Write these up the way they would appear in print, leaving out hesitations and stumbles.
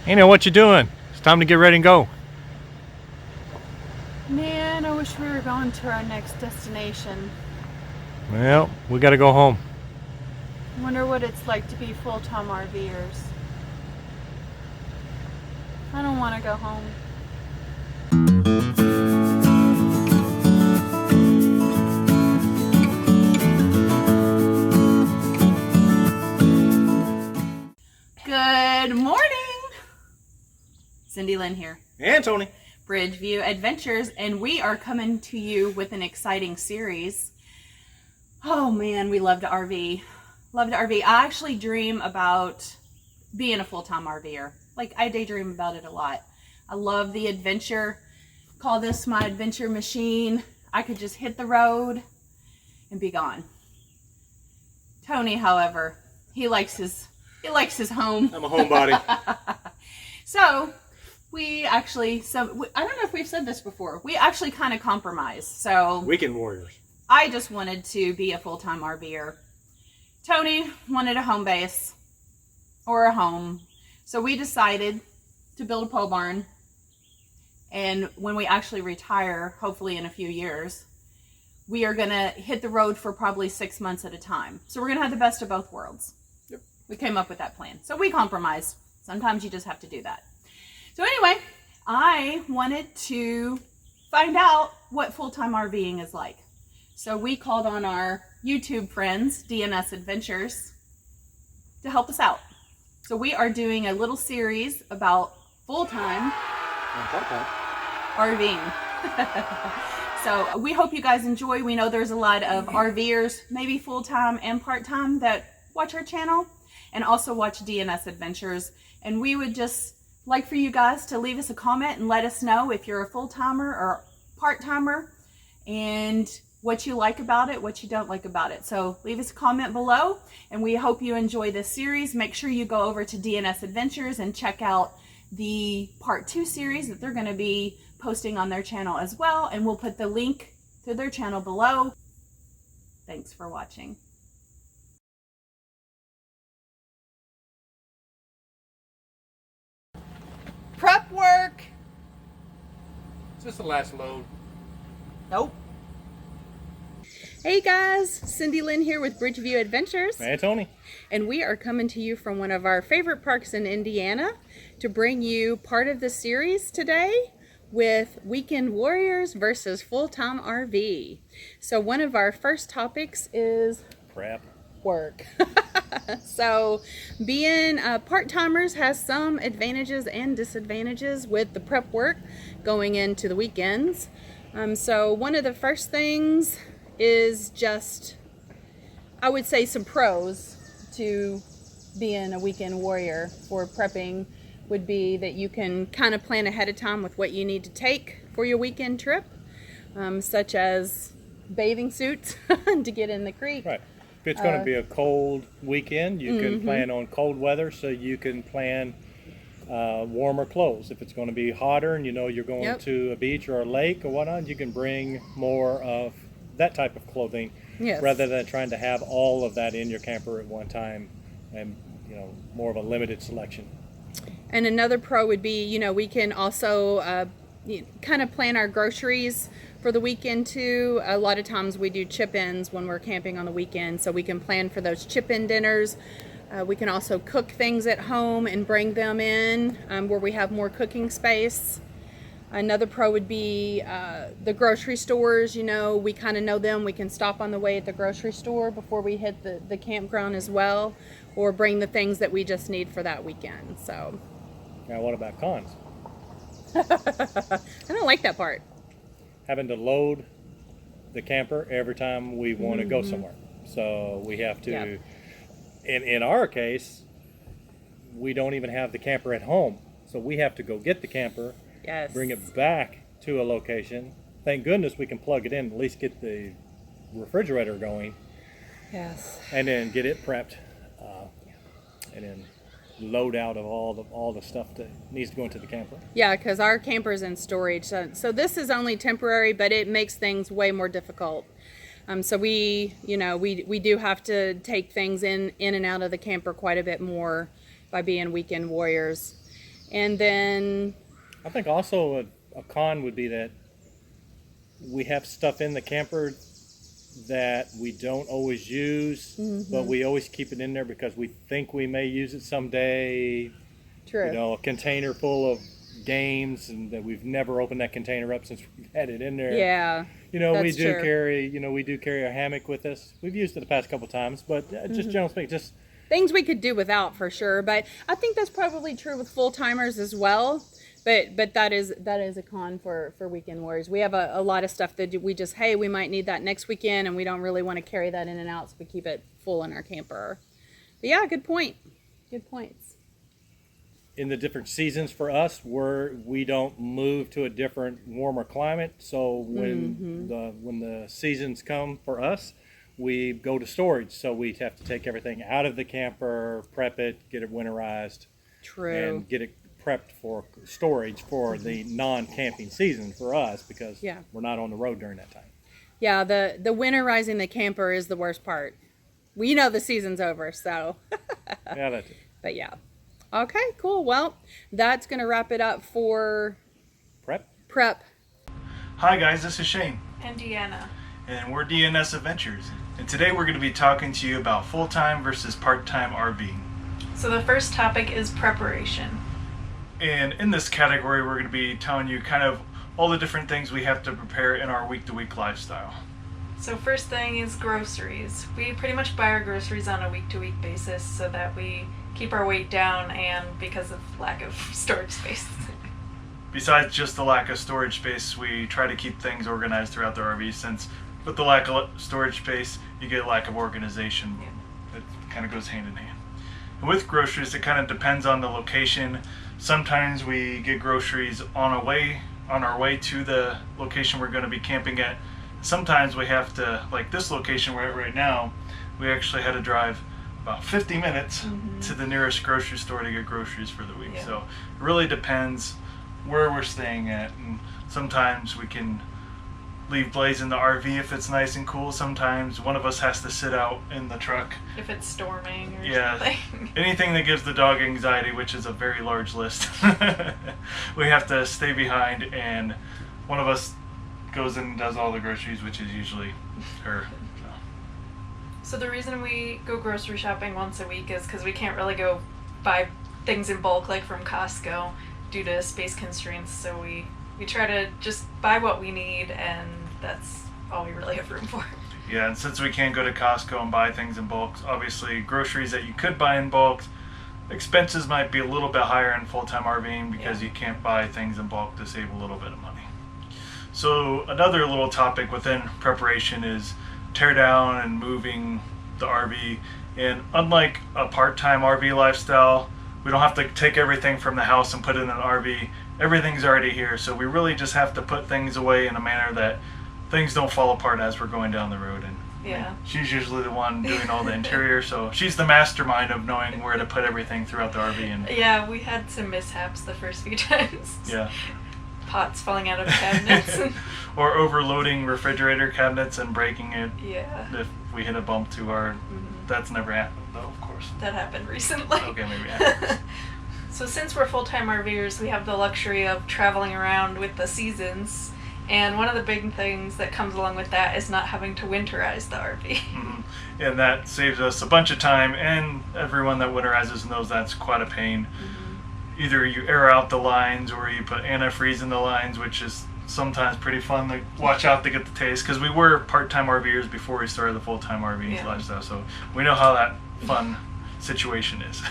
Deanna, what you doing? It's time to get ready and go. Man, I wish we were going to our next destination. Well, we gotta go home. Wonder what it's like to be full-time RVers. I don't want to go home. Good morning! Cindy Lynn here. And Tony. Bridgeview Adventures, and we are coming to you with an exciting series. Oh man, we love to RV. Love to RV. I actually dream about being a full-time RVer. Like, I daydream about it a lot. I love the adventure. Call this my adventure machine. I could just hit the road and be gone. Tony, however, he likes his home. I'm a homebody. So we actually, I don't know if we've said this before. We actually kind of compromised. So Weekend warriors. I just wanted to be a full-time RVer. Tony wanted a home base or a home. So we decided to build a pole barn. And when we actually retire, hopefully in a few years, we are going to hit the road for probably 6 months at a time. So we're going to have the best of both worlds. Yep. We came up with that plan. So we compromised. Sometimes you just have to do that. So anyway, I wanted to find out what full-time RVing is like. So we called on our YouTube friends, DnSAdventures, to help us out. So we are doing a little series about full-time RVing. So we hope you guys enjoy. We know there's a lot of RVers, maybe full-time and part-time, that watch our channel and also watch DnSAdventures. And we would just like for you guys to leave us a comment and let us know if you're a full-timer or part-timer and what you like about it, what you don't like about it. So leave us a comment below, and we hope you enjoy this series. Make sure you go over to DnSAdventures and check out the part 2 series that they're going to be posting on their channel as well, and we'll put the link to their channel below. Thanks for watching. Prep work. Is this the last load? Nope. Hey guys, Cindy Lynn here with Bridgeview Adventures. And Tony. And we are coming to you from one of our favorite parks in Indiana to bring you part of the series today with Weekend Warriors versus Full-Time RV. So one of our first topics is Prep work. So being part-timers has some advantages and disadvantages with the prep work going into the weekends. So one of the first things is just, I would say, some pros to being a weekend warrior for prepping would be that you can kind of plan ahead of time with what you need to take for your weekend trip, such as bathing suits to get in the creek. Right. If it's going to be a cold weekend, you can plan on cold weather, so you can plan warmer clothes. If it's going to be hotter and you know you're going to a beach or a lake or whatnot, you can bring more of that type of clothing, rather than trying to have all of that in your camper at one time, and more of a limited selection. And another pro would be, we can also kind of plan our groceries for the weekend too. A lot of times we do chip-ins when we're camping on the weekend, so we can plan for those chip-in dinners. We can also cook things at home and bring them in where we have more cooking space. Another pro would be the grocery stores. We kind of know them. We can stop on the way at the grocery store before we hit the campground as well, or bring the things that we just need for that weekend. So, now what about cons? I don't like that part. Having to load the camper every time we want to go somewhere. So we have to, in our case, we don't even have the camper at home. So we have to go get the camper, bring it back to a location. Thank goodness we can plug it in, at least get the refrigerator going. Yes. And then get it prepped, and then load out of all the stuff that needs to go into the camper. Yeah, because our camper's in storage, so this is only temporary, but it makes things way more difficult. So we do have to take things in and out of the camper quite a bit more by being weekend warriors. And then I think also a con would be that we have stuff in the camper that we don't always use, but we always keep it in there because we think we may use it someday. true. You know, a container full of games, and that we've never opened that container up since we've had it in there. Yeah. You know, we that's do true. carry. You know, we do carry a hammock with us. We've used it the past couple times, but just generally speaking, just Things we could do without for sure, but I think that's probably true with full timers as well. But that is a con for weekend warriors. We have a lot of stuff that we just, hey, we might need that next weekend, and we don't really want to carry that in and out, so we keep it full in our camper. But yeah, good point. Good points. in the different seasons for us, we don't move to a different warmer climate. So when the seasons come for us, we go to storage. So we have to take everything out of the camper, prep it, get it winterized, and get it prepped for storage for the non-camping season for us, because we're not on the road during that time. Yeah, the winterizing the camper is the worst part. We know the season's over, so. Yeah, that's it. But yeah. Okay, cool. Well, that's going to wrap it up for prep. Hi guys, this is Shane. And Deanna. And we're DnSAdventures. And today we're going to be talking to you about full-time versus part-time RVing. So the first topic is preparation. And in this category, we're going to be telling you kind of all the different things we have to prepare in our week-to-week lifestyle. So first thing is groceries. We pretty much buy our groceries on a week-to-week basis so that we keep our weight down, and because of lack of storage space. Besides just the lack of storage space, we try to keep things organized throughout the RV, since with the lack of storage space, you get a lack of organization. It kind of goes hand in hand. And with groceries, it kind of depends on the location. Sometimes we get groceries on our way to the location we're going to be camping at. Sometimes we have to, like this location we're at right now, we actually had to drive about 50 minutes to the nearest grocery store to get groceries for the week. Yeah. So it really depends where we're staying at, and sometimes we can leave Blaze in the RV if it's nice and cool. Sometimes one of us has to sit out in the truck If it's storming or yeah, something. anything that gives the dog anxiety, which is a very large list. We have to stay behind, and one of us goes in and does all the groceries, which is usually her. So the reason we go grocery shopping once a week is because we can't really go buy things in bulk like from Costco due to space constraints. So we try to just buy what we need, and that's all we really have room for. Yeah, and since we can't go to Costco and buy things in bulk, obviously groceries that you could buy in bulk, expenses might be a little bit higher in full-time RVing because you can't buy things in bulk to save a little bit of money. So another little topic within preparation is tear down and moving the RV. And unlike a part-time RV lifestyle, we don't have to take everything from the house and put it in an RV. Everything's already here, so we really just have to put things away in a manner that things don't fall apart as we're going down the road. And she's usually the one doing all the interior, so she's the mastermind of knowing where to put everything throughout the RV. And yeah, we had some mishaps the first few times. Yeah. Pots falling out of cabinets. Or overloading refrigerator cabinets and breaking it. Yeah. If we hit a bump to our... That's never happened, though, of course. That happened recently. Okay, maybe afterwards. So since we're full-time RVers, we have the luxury of traveling around with the seasons. And one of the big things that comes along with that is not having to winterize the RV. And that saves us a bunch of time, and everyone that winterizes knows that's quite a pain. Either you air out the lines or you put antifreeze in the lines, which is sometimes pretty fun to watch out to get the taste, because we were part-time RVers before we started the full-time RV lifestyle, so we know how that fun situation is.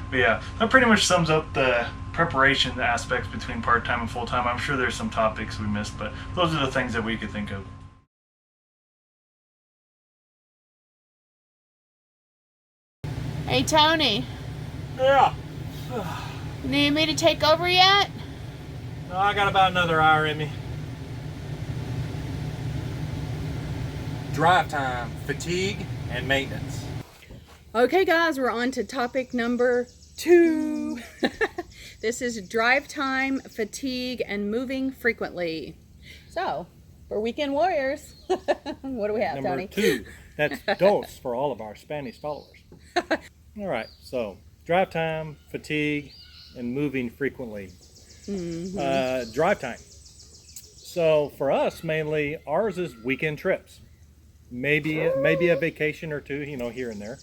But yeah, that pretty much sums up the preparation aspects between part-time and full-time. I'm sure there's some topics we missed, but those are the things that we could think of. Hey, Tony. Yeah. Need me to take over yet? No, I got about another hour in me. Drive time, fatigue, and maintenance. Okay, guys, we're on to topic number 2. This is drive time, fatigue, and moving frequently. So, for weekend warriors, what do we have, Number Tony? 2. That's dos for all of our Spanish followers. All right, so drive time, fatigue, and moving frequently. Drive time. So for us, mainly ours is weekend trips. Maybe a vacation or two, here and there,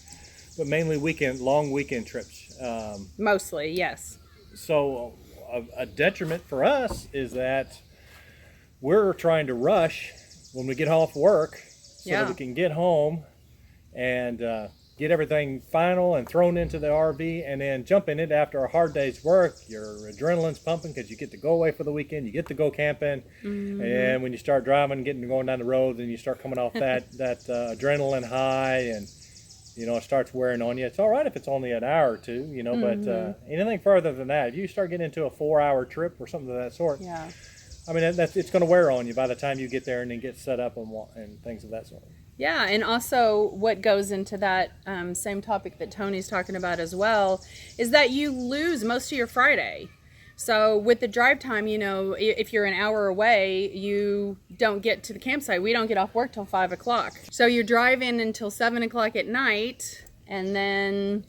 but mainly long weekend trips. Mostly, yes. So a detriment for us is that we're trying to rush when we get off work so that we can get home and get everything final and thrown into the RV and then jump in it after a hard day's work. Your adrenaline's pumping because you get to go away for the weekend, you get to go camping, and when you start driving, going down the road, then you start coming off that adrenaline high, and it starts wearing on you. It's all right if it's only an hour or two, but anything further than that, if you start getting into a 4-hour trip or something of that sort, I mean, it's going to wear on you by the time you get there and then get set up and things of that sort. Yeah, and also what goes into that same topic that Tony's talking about as well is that you lose most of your Friday. So with the drive time, if you're an hour away, you don't get to the campsite. We don't get off work till 5 o'clock. So you're driving until 7 o'clock at night, and then,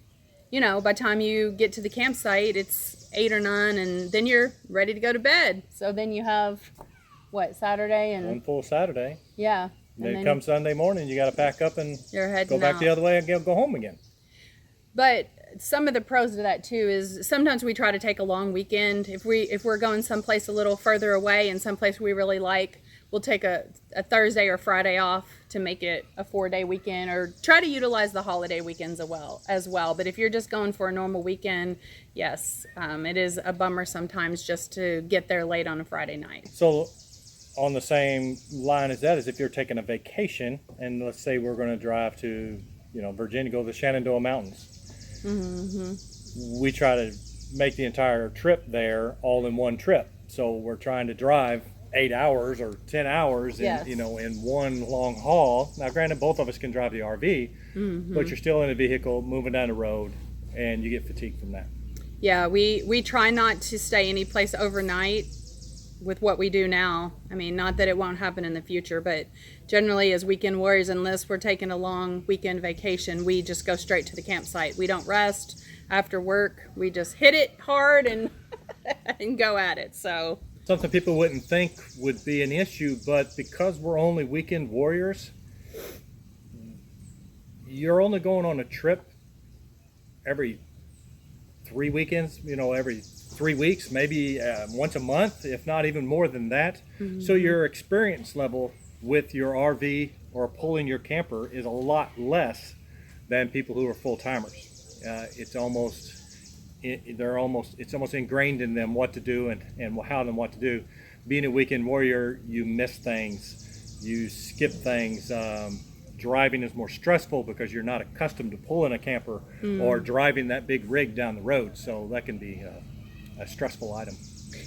by the time you get to the campsite, it's 8 or 9, and then you're ready to go to bed. So then you have, Saturday and... One full Saturday. Yeah. Then come Sunday morning, you got to pack up and go back the other way and go home again. But some of the pros to that too is sometimes we try to take a long weekend. If we're going someplace a little further away and someplace we really like, we'll take a Thursday or Friday off to make it a 4-day weekend, or try to utilize the holiday weekends as well. But if you're just going for a normal weekend, yes, it is a bummer sometimes just to get there late on a Friday night. So on the same line as that is if you're taking a vacation, and let's say we're going to drive to, Virginia, go to the Shenandoah Mountains. We try to make the entire trip there all in one trip. So we're trying to drive 8 hours or 10 hours in one long haul. Now, granted, both of us can drive the RV, but you're still in a vehicle moving down the road, and you get fatigued from that. Yeah, we try not to stay any place overnight with what we do now. I mean, not that it won't happen in the future, but generally as weekend warriors, unless we're taking a long weekend vacation, we just go straight to the campsite. We don't rest after work. We just hit it hard and and go at it. So something people wouldn't think would be an issue, but because we're only weekend warriors, you're only going on a trip every 3 weekends, every 3 weeks, maybe once a month, if not even more than that. So your experience level with your RV or pulling your camper is a lot less than people who are full-timers. It's almost ingrained in them what to do and how and what to do. Being a weekend warrior, you miss things, you skip things. Driving is more stressful because you're not accustomed to pulling a camper or driving that big rig down the road. So that can be a stressful item.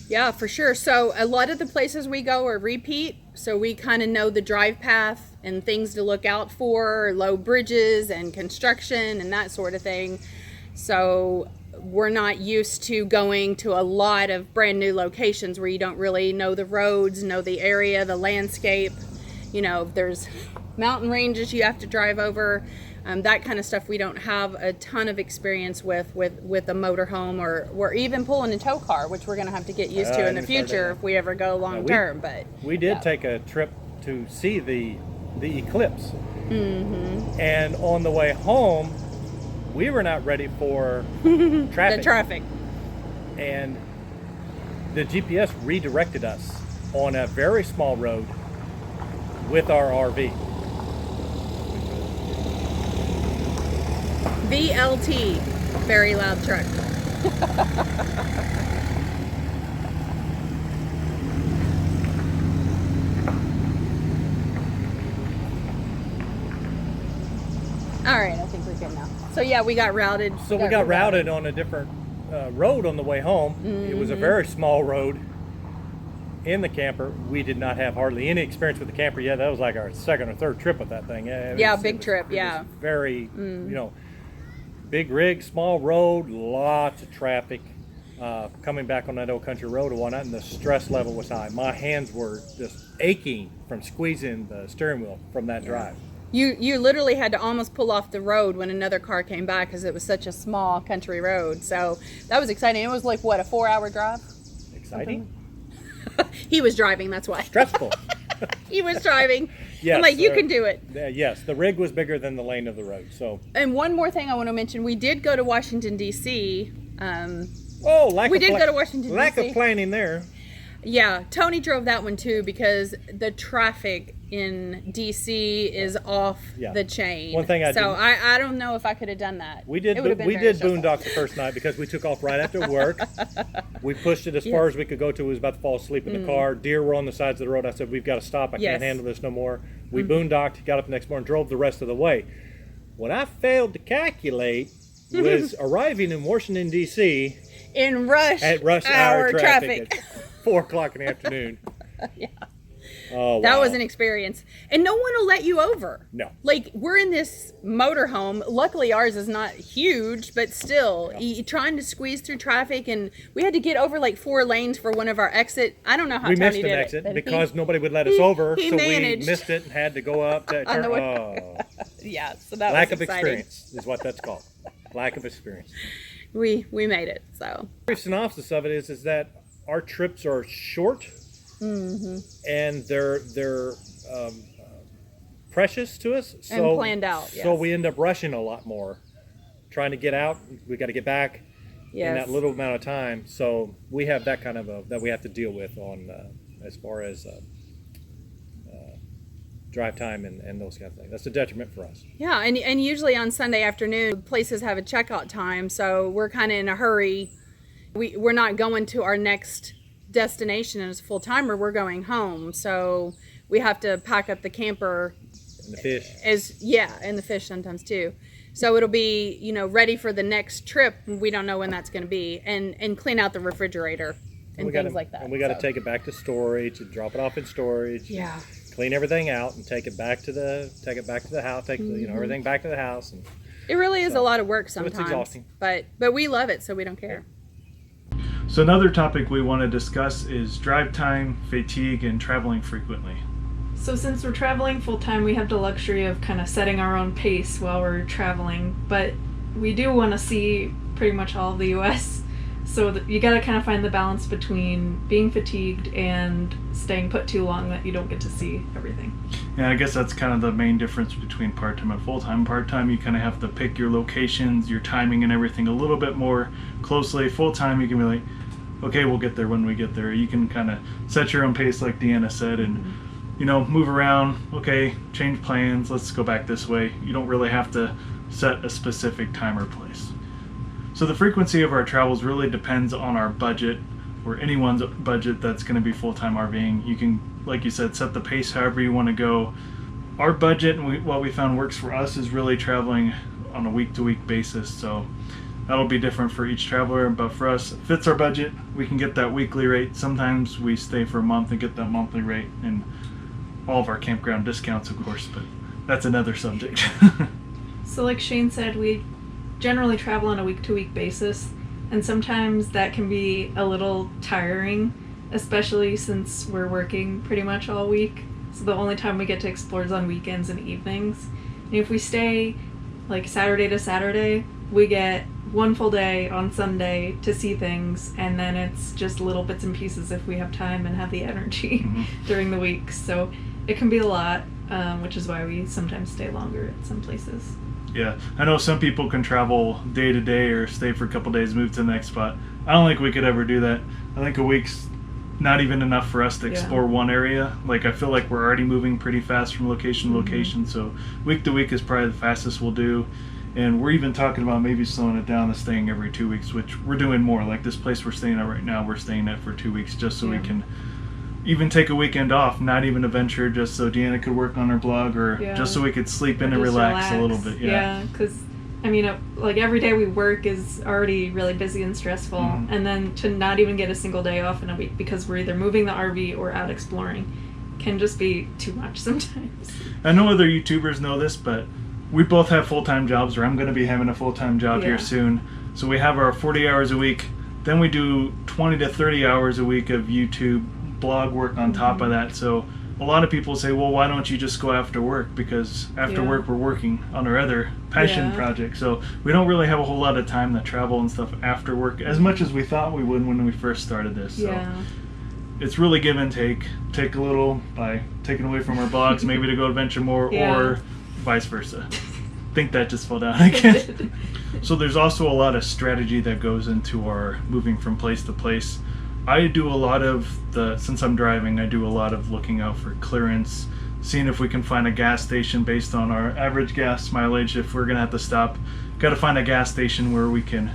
Yeah, for sure. So a lot of the places we go are repeat. So we kind of know the drive path and things to look out for, low bridges and construction and that sort of thing. So we're not used to going to a lot of brand new locations where you don't really know the roads, know the area, the landscape. There's mountain ranges you have to drive over, that kind of stuff we don't have a ton of experience with a motorhome or even pulling a tow car, which we're going to have to get used to in the future if we ever go long term. But we did take a trip to see the eclipse, and on the way home we were not ready for traffic. The traffic, and the GPS redirected us on a very small road with our RV. VLT, very loud truck. All right, I think we're good now. So yeah, we got routed. So we got routed on a different road on the way home. It was a very small road in the camper. We did not have hardly any experience with the camper yet. That was like our second or third trip with that thing. Big trip. It was very, big rig, small road, lots of traffic. Coming back on that old country road and whatnot, and the stress level was high. My hands were just aching from squeezing the steering wheel from that drive. You literally had to almost pull off the road when another car came by because it was such a small country road. So that was exciting. It was like, what, a 4-hour drive? Exciting? He was driving, that's why. Stressful. He was driving. Yes, I'm like, you can do it. Yes, the rig was bigger than the lane of the road. So. And one more thing I want to mention, we did go to Washington, D.C. We did go to Washington, Lack D.C. of planning there. Yeah, Tony drove that one too because the traffic in DC is off the chain. One thing I don't know if I could have done that. We did boondock the first night because we took off right after work. We pushed it as far as we could go to. We was about to fall asleep in the car. Deer were on the sides of the road. I said, we've got to stop. I can't handle this no more. We boondocked, got up the next morning, drove the rest of the way. What I failed to calculate was arriving in Washington, D.C. in rush hour traffic. At 4 o'clock in the afternoon. Yeah. Oh, wow. That was an experience. And no one will let you over. No. Like, we're in this motorhome. Luckily, ours is not huge, but still, trying to squeeze through traffic. And we had to get over like 4 lanes for one of our exit. I don't know how we Tony missed did an it. exit because nobody would let us over. He so managed. We missed it and had to go up. To On the way. Oh. Yeah, so that Lack was of exciting. experience is what that's called. Lack of experience. We made it, so. The synopsis of it is that our trips are short, and they're precious to us. So, and planned out. So we end up rushing a lot more, trying to get out. We got to get back in that little amount of time. So we have that kind of that we have to deal with on as far as drive time and those kind of things. That's a detriment for us. Yeah, and usually on Sunday afternoon, places have a checkout time, so we're kind of in a hurry. We're not going to our next destination as a full-timer, we're going home. So we have to pack up the camper. And the fish. And the fish sometimes too. So it'll be, ready for the next trip. We don't know when that's going to be. And clean out the refrigerator and things like that. And we got to take it back to storage and drop it off in storage. Yeah. Clean everything out and take it back to the house. Take everything back to the house. And it really is a lot of work sometimes. It's exhausting. But we love it, so we don't care. So another topic we want to discuss is drive time, fatigue, and traveling frequently. So since we're traveling full time, we have the luxury of kind of setting our own pace while we're traveling, but we do want to see pretty much all of the US. So you got to kind of find the balance between being fatigued and staying put too long that you don't get to see everything. Yeah, I guess that's kind of the main difference between part-time and full-time. Part-time, you kind of have to pick your locations, your timing and everything a little bit more closely. Full-time, you can be like, okay, we'll get there when we get there. You can kind of set your own pace like Deanna said and, move around. Okay, change plans. Let's go back this way. You don't really have to set a specific time or place. So the frequency of our travels really depends on our budget or anyone's budget that's going to be full-time RVing. You can, like you said, set the pace however you want to go. Our budget and what we found works for us is really traveling on a week-to-week basis. So that'll be different for each traveler, but for us, it fits our budget. We can get that weekly rate. Sometimes we stay for a month and get that monthly rate and all of our campground discounts, of course, but that's another subject. So like Shane said, we generally travel on a week-to-week basis, and sometimes that can be a little tiring, especially since we're working pretty much all week. So the only time we get to explore is on weekends and evenings. And if we stay like Saturday to Saturday, we get one full day on Sunday to see things, and then it's just little bits and pieces if we have time and have the energy during the week. So it can be a lot, which is why we sometimes stay longer at some places. Yeah, I know some people can travel day to day or stay for a couple days, move to the next spot. I don't think we could ever do that. I think a week's not even enough for us to explore one area. Like, I feel like we're already moving pretty fast from location to location, so week to week is probably the fastest we'll do. And we're even talking about maybe slowing it down to staying every 2 weeks, which we're doing more. Like this place we're staying at right now, we're staying at for 2 weeks just so we can even take a weekend off, not even a venture, just so Deanna could work on her blog or just so we could sleep in and relax a little bit. Yeah, because I mean, like every day we work is already really busy and stressful, and then to not even get a single day off in a week because we're either moving the RV or out exploring can just be too much sometimes. I know other YouTubers know this, but we both have full-time jobs, or I'm going to be having a full-time job here soon. So we have our 40 hours a week, then we do 20 to 30 hours a week of YouTube blog work on top of that. So a lot of people say, well, why don't you just go after work? Because after work we're working on our other passion project. So we don't really have a whole lot of time to travel and stuff after work as much as we thought we would when we first started this. So it's really give and take. Take a little by taking away from our blogs, maybe to go adventure more, or vice versa. I think that just fell down again. So there's also a lot of strategy that goes into our moving from place to place. I do a lot of since I'm driving, I do a lot of looking out for clearance, seeing if we can find a gas station based on our average gas mileage. If we're gonna have to stop, got to find a gas station where we can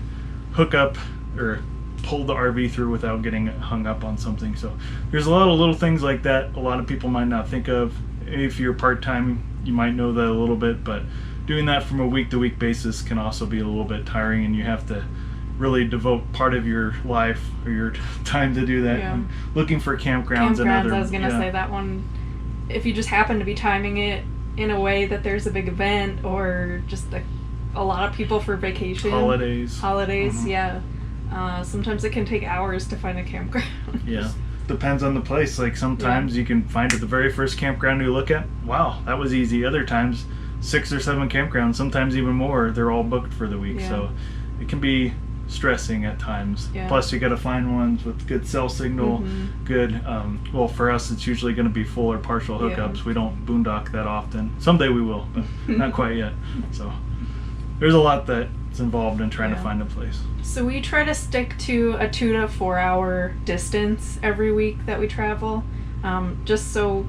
hook up or pull the RV through without getting hung up on something. So there's a lot of little things like that a lot of people might not think of. If you're part-time, you might know that a little bit, but doing that from a week-to-week basis can also be a little bit tiring, and you have to really devote part of your life or your time to do that. And looking for campgrounds and other. I was gonna say that one. If you just happen to be timing it in a way that there's a big event or just a lot of people for vacation, holidays, sometimes it can take hours to find a campground. Depends on the place. Like sometimes you can find it the very first campground you look at. Wow, that was easy. Other times 6 or 7 campgrounds, sometimes even more, they're all booked for the week. So it can be stressing at times. Plus you got to find ones with good cell signal, good well, for us it's usually going to be full or partial hookups. We don't boondock that often. Someday we will, but not quite yet. So there's a lot that's involved in trying to find a place. So we try to stick to a 2 to 4 hour distance every week that we travel, just so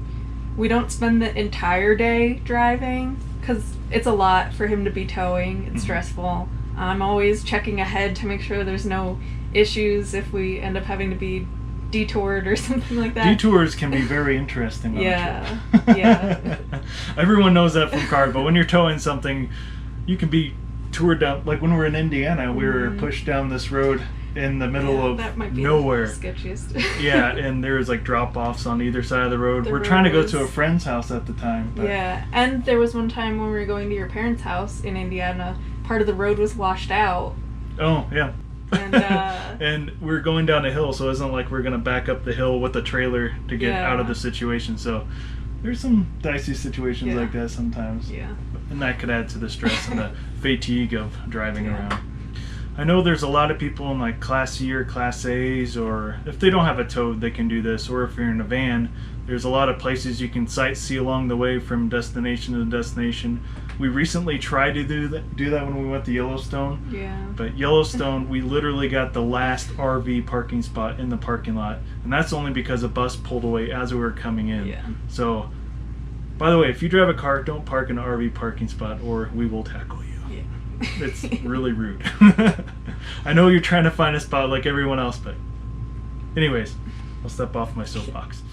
we don't spend the entire day driving, because it's a lot for him to be towing. It's stressful. I'm always checking ahead to make sure there's no issues if we end up having to be detoured or something like that. Detours can be very interesting on yeah. a trip. Everyone knows that from cars, but when you're towing something, you can be toured down. Like when we were in Indiana, we were pushed down this road in the middle of that might be nowhere. The sketchiest. And there was like drop-offs on either side of the road. We're trying to go to a friend's house at the time. But. And there was one time when we were going to your parents' house in Indiana, part of the road was washed out. Oh, yeah. And, and we're going down a hill, so it isn't like we're going to back up the hill with a trailer to get out of the situation. So there's some dicey situations like that sometimes. And that could add to the stress and the fatigue of driving around. I know there's a lot of people in like Class E or Class A's, or if they don't have a tow, they can do this. Or if you're in a van, there's a lot of places you can sightsee along the way from destination to destination. We recently tried to do that when we went to Yellowstone. But Yellowstone, we literally got the last RV parking spot in the parking lot, and that's only because a bus pulled away as we were coming in. So, by the way, if you drive a car, don't park in an RV parking spot, or we will tackle you. It's really rude. I know you're trying to find a spot like everyone else, but anyways, I'll step off my soapbox.